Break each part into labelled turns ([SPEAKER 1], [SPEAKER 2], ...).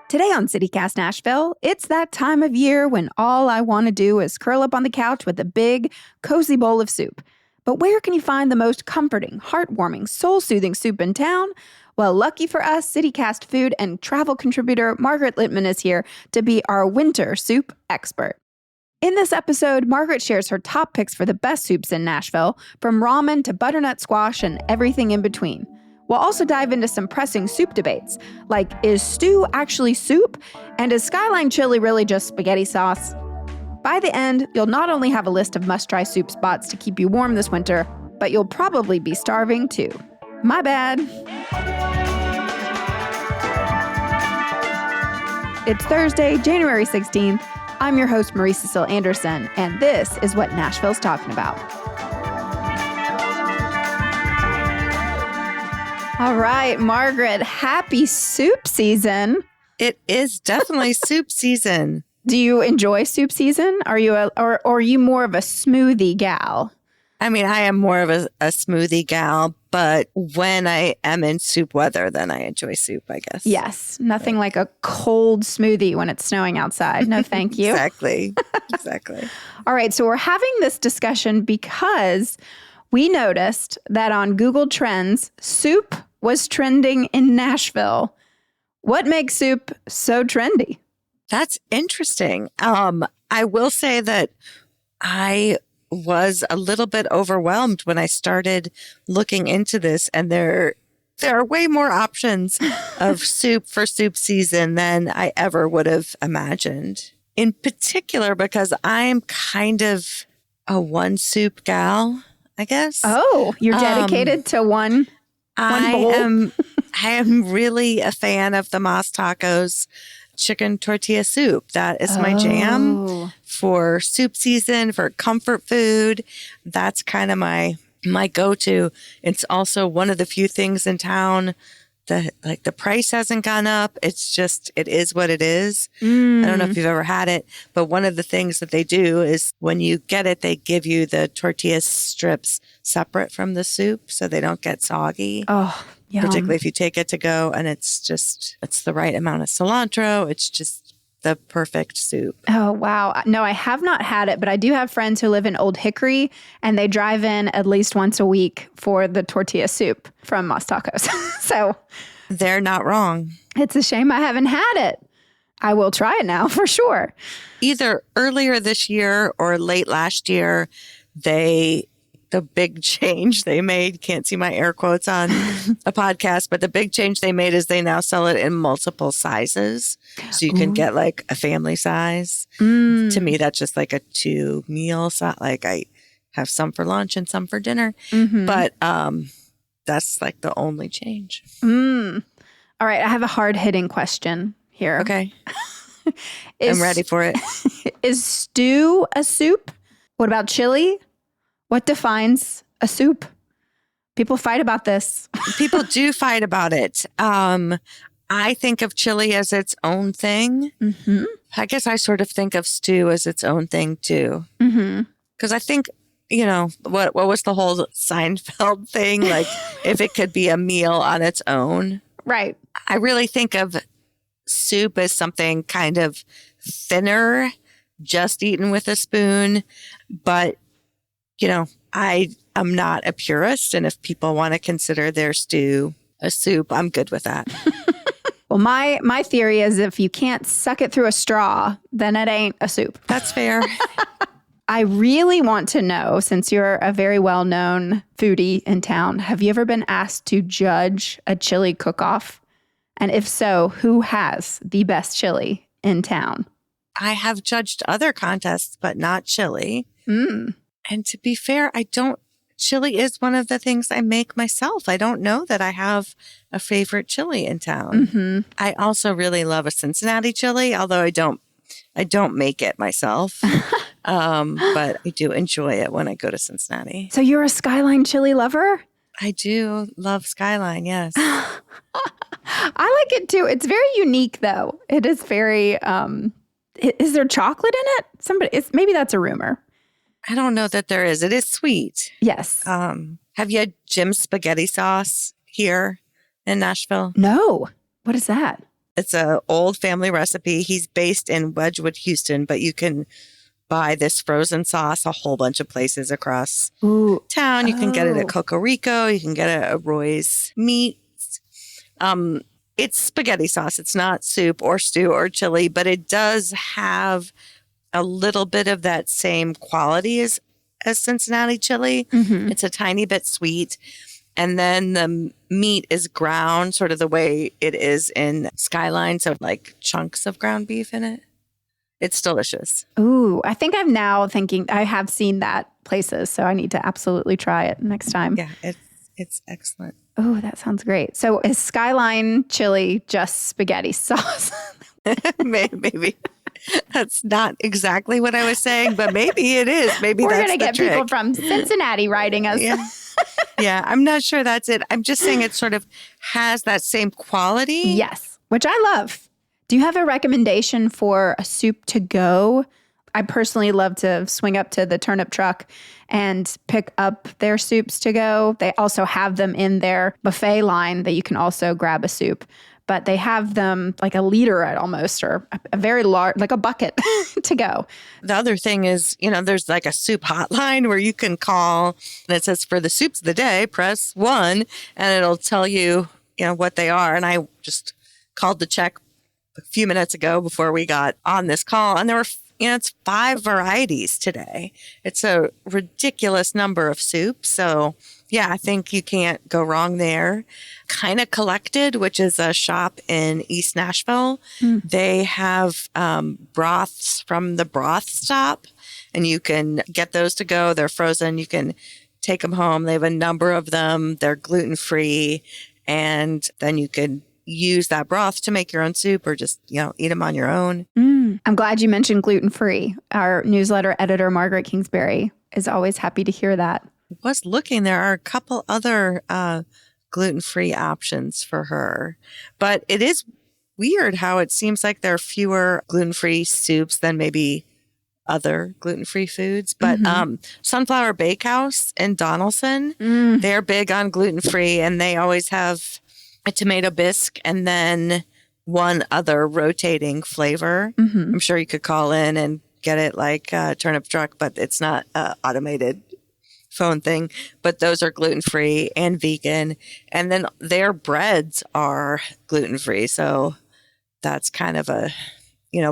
[SPEAKER 1] Today on CityCast Nashville, it's that time of year when all I want to do is curl up on the couch with a big, cozy bowl of soup. But where can you find the most comforting, heartwarming, soul-soothing soup in town? Well, lucky for us, CityCast food and travel contributor Margaret Littman is here to be our winter soup expert. In this episode, Margaret shares her top picks for the best soups in Nashville, from ramen to butternut squash and everything in between. We'll also dive into some pressing soup debates, like is stew actually soup? And is Skyline chili really just spaghetti sauce? By the end, you'll not only have a list of must-try soup spots to keep you warm this winter, but you'll probably be starving too. My bad. It's Thursday, January 16th. I'm your host, Marie Cecile Anderson, and this is what Nashville's talking about. All right, Margaret, happy soup season.
[SPEAKER 2] It is definitely soup season.
[SPEAKER 1] Do you enjoy soup season? Are you or are you more of a smoothie gal?
[SPEAKER 2] I mean, I am more of a smoothie gal, but when I am in soup weather, then I enjoy soup, I guess.
[SPEAKER 1] Yes, nothing like a cold smoothie when it's snowing outside. No, thank you.
[SPEAKER 2] Exactly.
[SPEAKER 1] All right, so we're having this discussion because we noticed that on Google Trends, soup was trending in Nashville. What makes soup so trendy?
[SPEAKER 2] That's interesting. I will say that I was a little bit overwhelmed when I started looking into this, and there are way more options of soup for soup season than I ever would have imagined. In particular, because I'm kind of a one soup gal, I guess.
[SPEAKER 1] Oh, you're dedicated to one bowl?
[SPEAKER 2] I am really a fan of the Mas Tacos chicken tortilla soup. That is my jam for soup season, for comfort food. That's kind of my go-to. It's also one of the few things in town that, like, the price hasn't gone up. It's just, it is what it is. I don't know if you've ever had it, but one of the things that they do is when you get it, they give you the tortilla strips separate from the soup so they don't get soggy.
[SPEAKER 1] Oh, yum.
[SPEAKER 2] Particularly if you take it to go and it's the right amount of cilantro. It's just the perfect soup.
[SPEAKER 1] Oh, wow. No, I have not had it, but I do have friends who live in Old Hickory, and they drive in at least once a week for the tortilla soup from Mas Tacos. So
[SPEAKER 2] they're not wrong.
[SPEAKER 1] It's a shame I haven't had it. I will try it now for sure.
[SPEAKER 2] Either earlier this year or late last year, the big change they made, can't see my air quotes on a podcast, but the big change they made is they now sell it in multiple sizes. So you can get like a family size. To me, that's just like a 2-meal size. Like I have some for lunch and some for dinner. But that's like the only change.
[SPEAKER 1] All right. I have a hard-hitting question here.
[SPEAKER 2] Okay. I'm ready for it.
[SPEAKER 1] Is stew a soup? What about chili? What defines a soup? People fight about this.
[SPEAKER 2] People do fight about it. I think of chili as its own thing. I guess I sort of think of stew as its own thing too. Because I think, what was the whole Seinfeld thing? Like if it could be a meal on its own. Right. I really think of soup as something kind of thinner, just eaten with a spoon. But I am not a purist, and if people want to consider their stew a soup, I'm good with that.
[SPEAKER 1] Well, my theory is if you can't suck it through a straw, then it ain't a soup.
[SPEAKER 2] That's fair.
[SPEAKER 1] I really want to know, since you're a very well-known foodie in town, have you ever been asked to judge a chili cook-off? And if so, who has the best chili in town?
[SPEAKER 2] I have judged other contests, but not chili. And to be fair, chili is one of the things I make myself. I don't know that I have a favorite chili in town. I also really love a Cincinnati chili, although I don't make it myself. But I do enjoy it when I go to Cincinnati.
[SPEAKER 1] So you're a Skyline chili lover?
[SPEAKER 2] I do love Skyline, yes.
[SPEAKER 1] I like it too. It's very unique though. It is very, is there chocolate in it? Maybe that's a rumor.
[SPEAKER 2] I don't know that there is. It is sweet.
[SPEAKER 1] Yes.
[SPEAKER 2] Have you had Jim's spaghetti sauce here in Nashville?
[SPEAKER 1] No. What is that?
[SPEAKER 2] It's an old family recipe. He's based in Wedgwood, Houston, but you can buy this frozen sauce a whole bunch of places across town. You can get it at Cocorico. You can get it at Roy's Meats. It's spaghetti sauce. It's not soup or stew or chili, but it does have a little bit of that same quality as Cincinnati chili. It's a tiny bit sweet. And then the meat is ground sort of the way it is in Skyline. So like chunks of ground beef in it. It's delicious.
[SPEAKER 1] Ooh, I think I'm now thinking I have seen that places. So I need to absolutely try it next time.
[SPEAKER 2] Yeah, it's excellent.
[SPEAKER 1] Oh, that sounds great. So is Skyline chili just spaghetti sauce?
[SPEAKER 2] Maybe. That's not exactly what I was saying, but maybe it is. Maybe
[SPEAKER 1] we're
[SPEAKER 2] that's
[SPEAKER 1] going to get
[SPEAKER 2] trick.
[SPEAKER 1] people from Cincinnati writing us.
[SPEAKER 2] Yeah, I'm not sure that's it. I'm just saying it sort of has that same quality.
[SPEAKER 1] Yes, which I love. Do you have a recommendation for a soup to go? I personally love to swing up to the turnip truck and pick up their soups to go. They also have them in their buffet line that you can also grab a soup. But they have them like a liter at almost, or a very large, like a bucket to go.
[SPEAKER 2] The other thing is, there's like a soup hotline where you can call and it says for the soups of the day, press 1, and it'll tell you, what they are. And I just called to check a few minutes ago before we got on this call. And there were, it's 5 varieties today. It's a ridiculous number of soups. So yeah, I think you can't go wrong there. Kinda Collected, which is a shop in East Nashville. They have broths from the broth stop, and you can get those to go. They're frozen. You can take them home. They have a number of them. They're gluten-free, and then you can use that broth to make your own soup or just, eat them on your own.
[SPEAKER 1] I'm glad you mentioned gluten-free. Our newsletter editor, Margaret Kingsbury, is always happy to hear that.
[SPEAKER 2] Was looking, there are a couple other gluten-free options for her, but it is weird how it seems like there are fewer gluten-free soups than maybe other gluten-free foods. But Sunflower Bakehouse in Donaldson, they're big on gluten-free, and they always have a tomato bisque and then one other rotating flavor. I'm sure you could call in and get it like a turnip truck, but it's not automated phone thing, but those are gluten-free and vegan. And then their breads are gluten-free. So that's kind of a,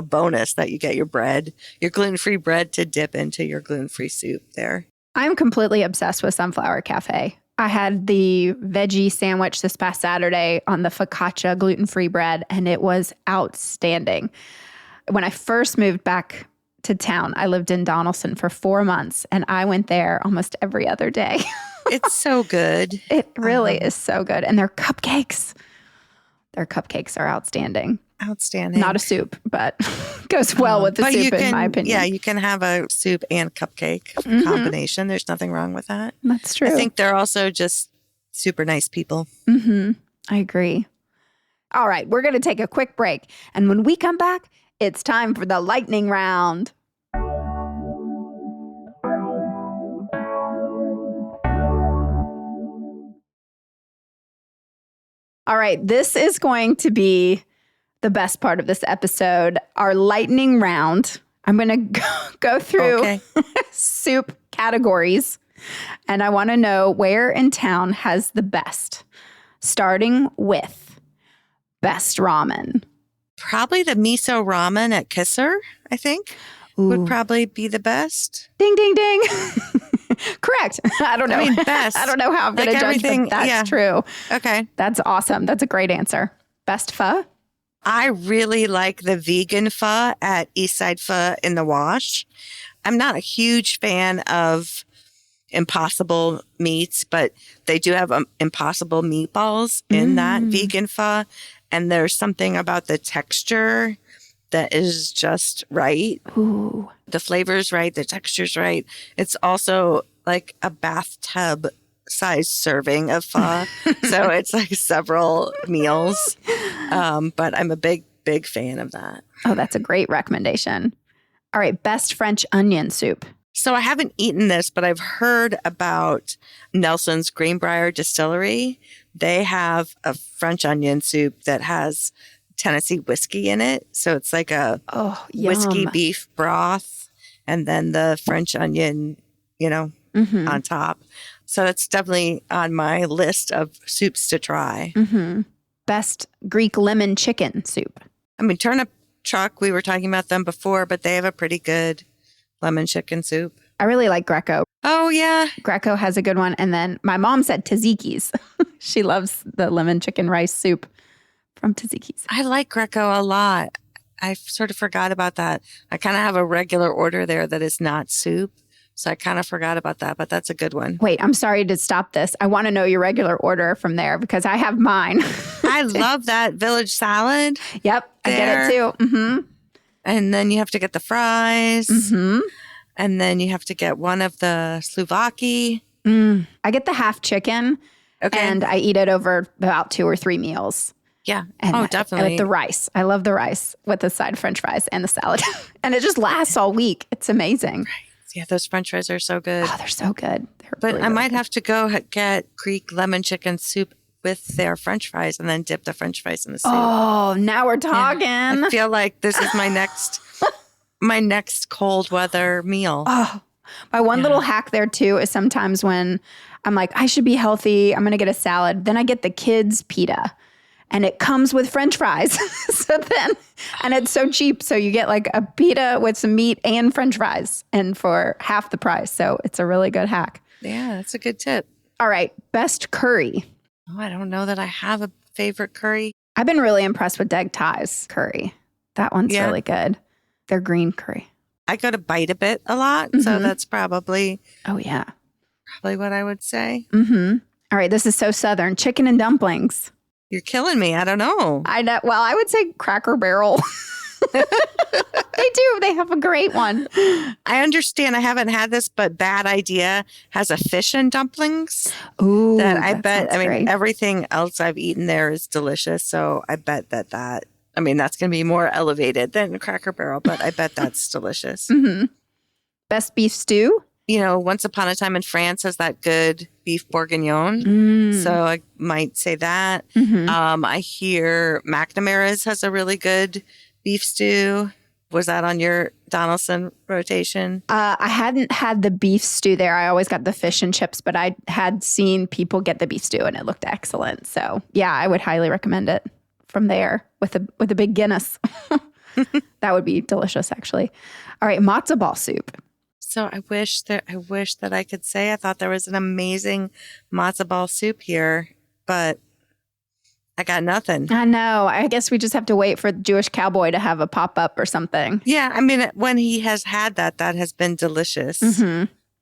[SPEAKER 2] bonus that you get your gluten-free bread to dip into your gluten-free soup there.
[SPEAKER 1] I'm completely obsessed with Sunflower Cafe. I had the veggie sandwich this past Saturday on the focaccia gluten-free bread, and it was outstanding. When I first moved back to town, I lived in Donaldson for 4 months, and I went there almost every other day.
[SPEAKER 2] It's so good.
[SPEAKER 1] It really is so good. And their cupcakes are outstanding.
[SPEAKER 2] Outstanding.
[SPEAKER 1] Not a soup, but goes well with the soup, in my opinion.
[SPEAKER 2] Yeah, you can have a soup and cupcake combination. There's nothing wrong with that.
[SPEAKER 1] That's true.
[SPEAKER 2] I think they're also just super nice people.
[SPEAKER 1] I agree. All right, we're going to take a quick break. And when we come back, it's time for the lightning round. All right, this is going to be the best part of this episode, our lightning round. I'm going to go through soup categories, and I want to know where in town has the best, starting with best ramen.
[SPEAKER 2] Probably the miso ramen at Kisser, I think, would probably be the best.
[SPEAKER 1] Ding, ding, ding. Correct. I don't know.
[SPEAKER 2] I mean, best.
[SPEAKER 1] I don't know how I'm going to judge, but that's true.
[SPEAKER 2] Okay.
[SPEAKER 1] That's awesome. That's a great answer. Best pho?
[SPEAKER 2] I really like the vegan pho at Eastside Pho in the Wash. I'm not a huge fan of Impossible meats, but they do have Impossible meatballs in that vegan pho. And there's something about the texture that is just right.
[SPEAKER 1] Ooh.
[SPEAKER 2] The flavor's right. The texture's right. It's also like a bathtub size serving of pho. So it's like several meals. But I'm a big fan of that.
[SPEAKER 1] Oh, that's a great recommendation. All right. Best French onion soup.
[SPEAKER 2] So I haven't eaten this, but I've heard about Nelson's Greenbrier Distillery. They have a French onion soup that has Tennessee whiskey in it. So it's like a whiskey
[SPEAKER 1] yum.
[SPEAKER 2] beef broth and then the French onion, on top. So that's definitely on my list of soups to try.
[SPEAKER 1] Best Greek lemon chicken soup.
[SPEAKER 2] I mean, Turnip Truck, we were talking about them before, but they have a pretty good lemon chicken soup.
[SPEAKER 1] I really like Greco.
[SPEAKER 2] Oh, yeah.
[SPEAKER 1] Greco has a good one. And then my mom said Tzatziki's. She loves the lemon chicken rice soup from Tzatziki's.
[SPEAKER 2] I like Greco a lot. I sort of forgot about that. I kind of have a regular order there that is not soup. So I kind of forgot about that, but that's a good one.
[SPEAKER 1] Wait, I'm sorry to stop this. I want to know your regular order from there because I have mine.
[SPEAKER 2] I love that village salad.
[SPEAKER 1] Yep, I get it too.
[SPEAKER 2] And then you have to get the fries. And then you have to get one of the Slouvaki.
[SPEAKER 1] I get the half chicken and I eat it over about 2 or 3 meals.
[SPEAKER 2] Yeah.
[SPEAKER 1] And
[SPEAKER 2] definitely.
[SPEAKER 1] With the rice. I love the rice with the side French fries and the salad. And it just lasts all week. It's amazing.
[SPEAKER 2] Right. Yeah, those French fries are so good.
[SPEAKER 1] Oh, they're so good.
[SPEAKER 2] But really, I might have to go get Greek lemon chicken soup with their French fries and then dip the French fries in the soup.
[SPEAKER 1] Oh, now we're talking.
[SPEAKER 2] Yeah. I feel like this is my next cold weather meal.
[SPEAKER 1] Oh, my one little hack there too is sometimes when I'm like, I should be healthy, I'm going to get a salad. Then I get the kids' pita and it comes with French fries. And it's so cheap. So you get like a pita with some meat and French fries and for half the price. So it's a really good hack.
[SPEAKER 2] Yeah, that's a good tip.
[SPEAKER 1] All right. Best curry.
[SPEAKER 2] Oh, I don't know that I have a favorite curry.
[SPEAKER 1] I've been really impressed with Deg Thai's curry. That one's really good. Their green curry.
[SPEAKER 2] I go to Bite a Bit a lot. So that's probably what I would say.
[SPEAKER 1] All right. This is so Southern. Chicken and dumplings.
[SPEAKER 2] You're killing me. I don't know.
[SPEAKER 1] I know. Well, I would say Cracker Barrel. They do. They have a great one.
[SPEAKER 2] I understand. I haven't had this, but Bad Idea has a fish and dumplings.
[SPEAKER 1] Ooh,
[SPEAKER 2] that I bet. I mean,
[SPEAKER 1] great.
[SPEAKER 2] everything else I've eaten there is delicious. So I bet that. I mean, that's going to be more elevated than Cracker Barrel, but I bet that's delicious.
[SPEAKER 1] Best beef stew.
[SPEAKER 2] Once Upon a Time in France has that good beef bourguignon. So I might say that. I hear McNamara's has a really good beef stew. Was that on your Donaldson rotation?
[SPEAKER 1] I hadn't had the beef stew there. I always got the fish and chips, but I had seen people get the beef stew and it looked excellent. So yeah, I would highly recommend it from there with a big Guinness. That would be delicious, actually. All right, matzo ball soup.
[SPEAKER 2] So I wish that I could say I thought there was an amazing matzo ball soup here, but I got nothing.
[SPEAKER 1] I know. I guess we just have to wait for the Jewish Cowboy to have a pop-up or something.
[SPEAKER 2] Yeah. I mean, when he has had that has been delicious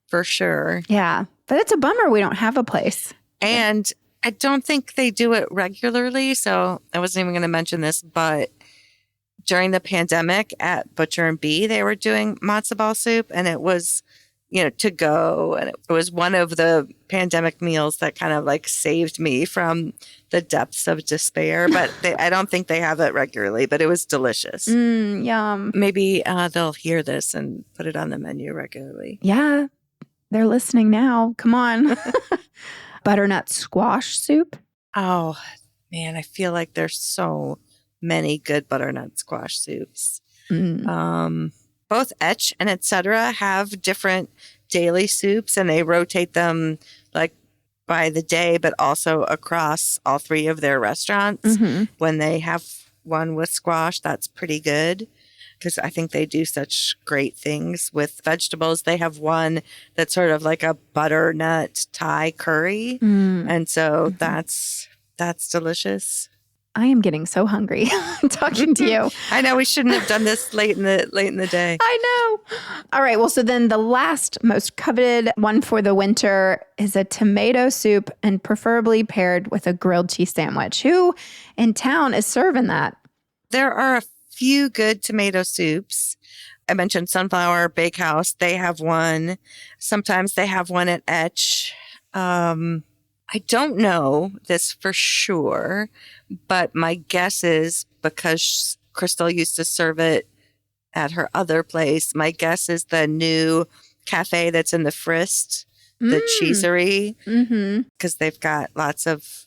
[SPEAKER 2] for sure.
[SPEAKER 1] Yeah. But it's a bummer we don't have a place.
[SPEAKER 2] And I don't think they do it regularly. So I wasn't even going to mention this, but during the pandemic at Butcher and Bee, they were doing matzo ball soup and it was, to go. And it was one of the pandemic meals that kind of like saved me from the depths of despair. But I don't think they have it regularly, but it was delicious.
[SPEAKER 1] Yum.
[SPEAKER 2] Maybe they'll hear this and put it on the menu regularly.
[SPEAKER 1] Yeah. They're listening now. Come on. Butternut squash soup.
[SPEAKER 2] Oh, man. I feel like there's so many good butternut squash soups. Both Etch and Etc. have different daily soups and they rotate them like by the day, but also across all 3 of their restaurants. When they have one with squash, that's pretty good because I think they do such great things with vegetables. They have one that's sort of like a butternut Thai curry. And so that's delicious.
[SPEAKER 1] I am getting so hungry talking to you.
[SPEAKER 2] I know we shouldn't have done this late in the day.
[SPEAKER 1] I know. All right. Well, so then the last most coveted one for the winter is a tomato soup and preferably paired with a grilled cheese sandwich. Who in town is serving that?
[SPEAKER 2] There are a few good tomato soups. I mentioned Sunflower Bakehouse. They have one. Sometimes they have one at Etch. I don't know this for sure, but my guess is because Crystal used to serve it at her other place, my guess is the new cafe that's in the Frist, the Cheesery, because they've got lots of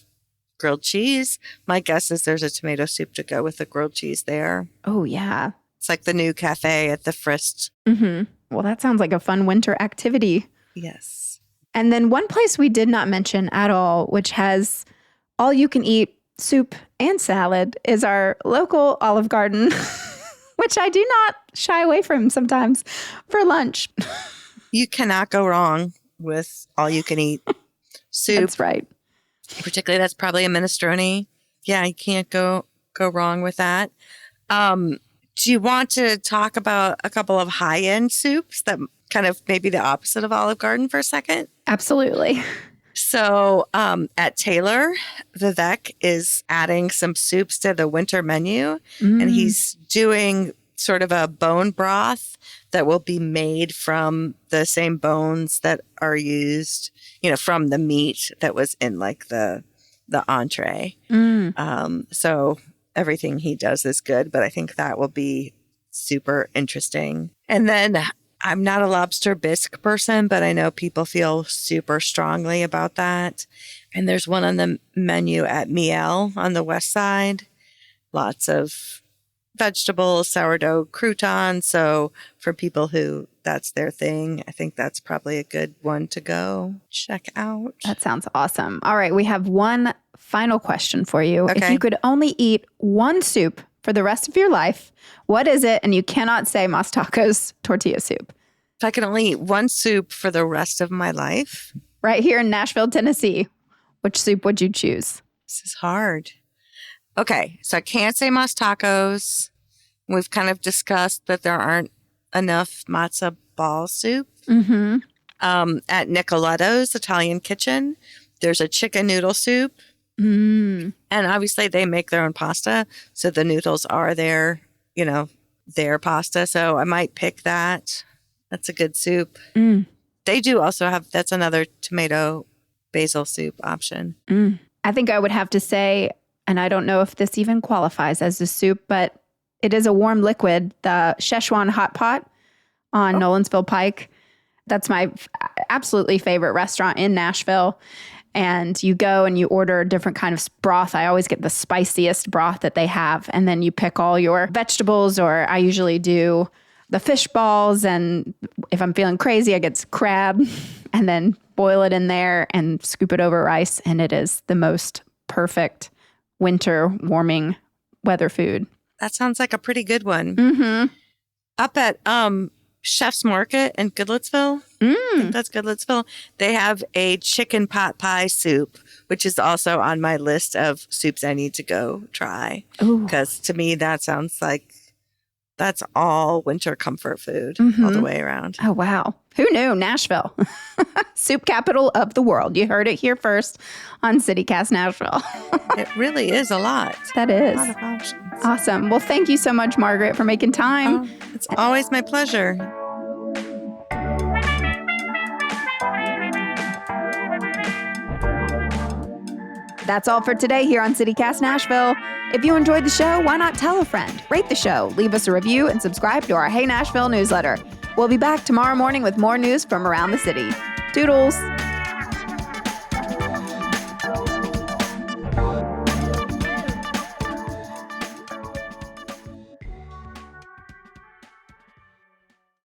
[SPEAKER 2] grilled cheese. My guess is there's a tomato soup to go with the grilled cheese there.
[SPEAKER 1] Oh, yeah.
[SPEAKER 2] It's like the new cafe at the Frist.
[SPEAKER 1] Well, that sounds like a fun winter activity.
[SPEAKER 2] Yes.
[SPEAKER 1] And then one place we did not mention at all, which has all you can eat soup and salad, is our local Olive Garden, which I do not shy away from sometimes for lunch.
[SPEAKER 2] You cannot go wrong with all you can eat soup.
[SPEAKER 1] That's right.
[SPEAKER 2] Particularly, that's probably a minestrone. Yeah, you can't go wrong with that. Do you want to talk about a couple of high-end soups that kind of maybe the opposite of Olive Garden for a second?
[SPEAKER 1] Absolutely.
[SPEAKER 2] So at Taylor, Vivek is adding some soups to the winter menu, and he's doing sort of a bone broth that will be made from the same bones that are used, from the meat that was in like the entree. So everything he does is good, but I think that will be super interesting. And then I'm not a lobster bisque person, but I know people feel super strongly about that. And there's one on the menu at Miel on the west side. Lots of vegetables, sourdough croutons. So for people who that's their thing, I think that's probably a good one to go check out.
[SPEAKER 1] That sounds awesome. All right, we have one final question for you.
[SPEAKER 2] Okay.
[SPEAKER 1] If you could only eat one soup for the rest of your life, what is it? And you cannot say Mas Tacos tortilla soup.
[SPEAKER 2] If I could only eat one soup for the rest of my life.
[SPEAKER 1] Right here in Nashville, Tennessee, which soup would you choose?
[SPEAKER 2] This is hard. Okay, so I can't say Mas Tacos. We've kind of discussed that there aren't enough matzo ball soup. At Nicoletto's Italian Kitchen, there's a chicken noodle soup. And obviously they make their own pasta. So the noodles are their pasta. So I might pick that. That's a good soup. They do also have, that's another tomato basil soup option.
[SPEAKER 1] I think I would have to say, and I don't know if this even qualifies as a soup, but it is a warm liquid, the Szechuan hot pot on Nolensville Pike. That's my absolutely favorite restaurant in Nashville. And you go and you order a different kind of broth. I always get the spiciest broth that they have. And then you pick all your vegetables, or I usually do the fish balls. And if I'm feeling crazy, I get crab and then boil it in there and scoop it over rice. And it is the most perfect winter warming weather food.
[SPEAKER 2] That sounds like a pretty good one. Up at Chef's Market in Goodlettsville, I think that's Goodlettsville, they have a chicken pot pie soup, which is also on my list of soups I need to go try. Because to me, that sounds like that's all winter comfort food all the way around.
[SPEAKER 1] Oh, wow. Who knew? Nashville, soup capital of the world. You heard it here first on CityCast Nashville.
[SPEAKER 2] It really is a lot.
[SPEAKER 1] That is.
[SPEAKER 2] A lot of options.
[SPEAKER 1] Awesome. Well, thank you so much, Margaret, for making time.
[SPEAKER 2] Oh, it's always my pleasure.
[SPEAKER 1] That's all for today here on CityCast Nashville. If you enjoyed the show, why not tell a friend? Rate the show, leave us a review, and subscribe to our Hey Nashville newsletter. We'll be back tomorrow morning with more news from around the city. Toodles!